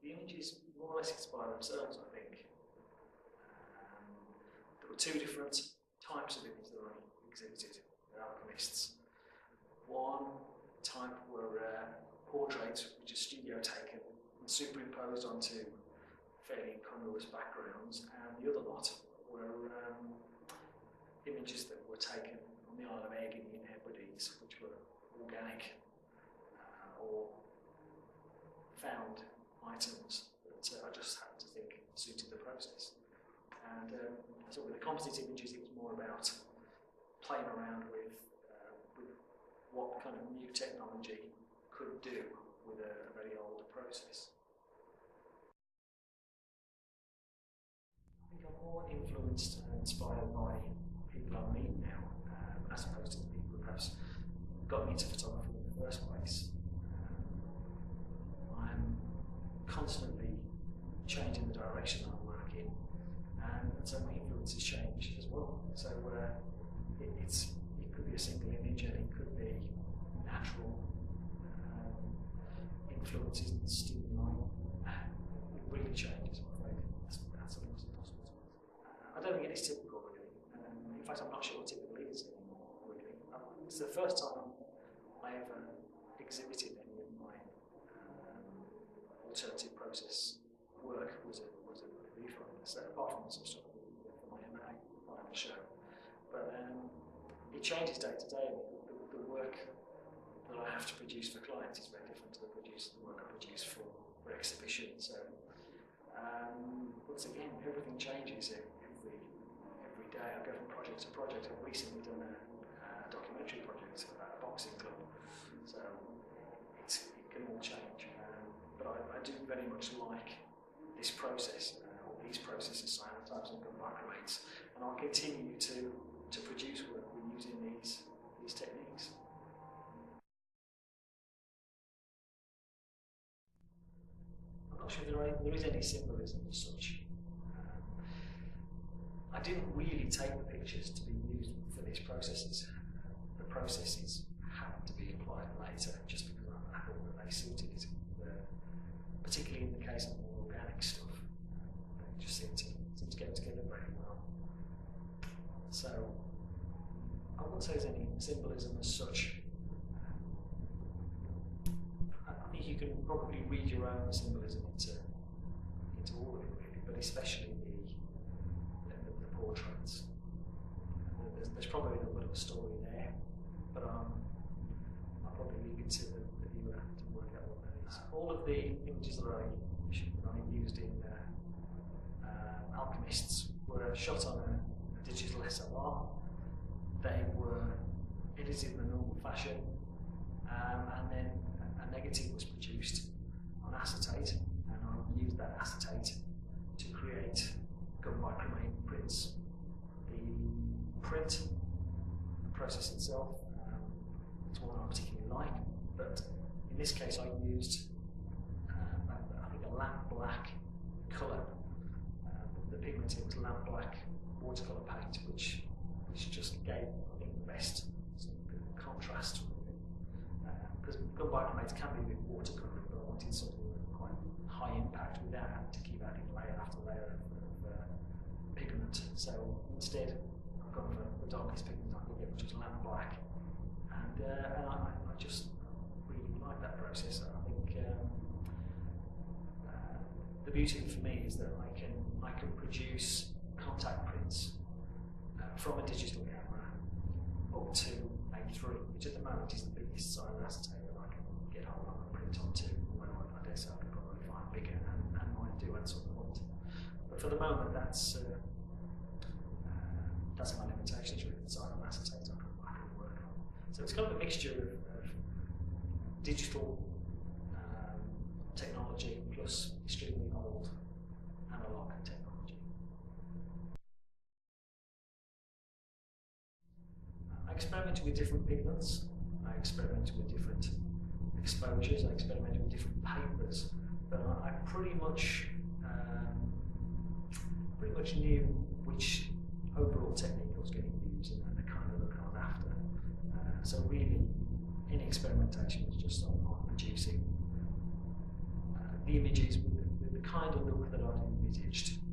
the images more or less inspire themselves, I think. There were two different types of images that were exhibited at Alchemists. One type were portraits which are studio taken and superimposed onto fairly incongruous backgrounds, and the other lot were images that were taken on the Isle of Egg in the Hebrides, which were organic or found items that I just happened to think suited the process. And so with the composite images, it was more about playing around with what kind of new technology could do with a very old process. I think I'm more influenced and inspired by people I meet now, as opposed to the people who perhaps got me into photography in the first place. I'm constantly changing the direction I work in, and so my influences change as well. So it could be a single image, and it could be natural influences and stimuli. It really changes, I'm afraid. That's almost impossible. I don't think it is typical, really. In fact, I'm not sure what typical is anymore, really. It's the first time I ever exhibited any of my alternative process work was a Viewfinder. So apart from some stuff for my MA, I have a show. But it changes day to day. The work that I have to produce for clients is very different to the work I produce for exhibition. So once again, everything changes every day. I go from project to project. I've recently done a documentary project about a boxing club. So it can all change. But I do very much like this process, or these processes, cyanotypes and bichromate, and I'll continue to produce work with using these techniques. I'm not sure there is any symbolism as such. I didn't really take the pictures to be used for these processes. The processes happened to be applied later just because I thought that they suited it. Particularly in the case of more organic stuff, they just seem to go together very well. So I wouldn't say there's any symbolism as such. I think you can probably read your own symbolism into all of it, really, but especially the portraits. There's probably a little bit of a story there, but I'll probably leave it to the viewer to work out what that is. All of the images that I used in Alchemists were shot on a digital SLR. They were edited in the normal fashion, and then a negative was produced on acetate, and I used that acetate to create gum bichromate prints. The print process itself is one I particularly like, but in this case I used I think a lamp black colour. The pigment here was lamp black watercolour paint, which just gave, I think, the best sort of contrast. Because gum bichromate can be a bit watercoloury, but I wanted something with quite high impact without having to keep adding layer after layer of pigment. So instead, I've gone for the darkest pigment I could get, which was lamp black, and I just really like that process. I think the beauty for me is that I can produce contact prints from a digital camera up to A3, which at the moment is the biggest size of acetate that I can get hold of and print onto. Although I dare say I could probably find bigger, and might do at some point. But for the moment, that's my limitations really, the size of acetate I can work on. So it's kind of a mixture of digital technology plus extremely old analog technology. I experimented with different pigments, I experimented with different exposures, I experimented with different papers, but I pretty much knew which overall technique I was going to use and the kind of look I was after. So really, any experimentation was just on producing the images with kind of look that I'd envisaged.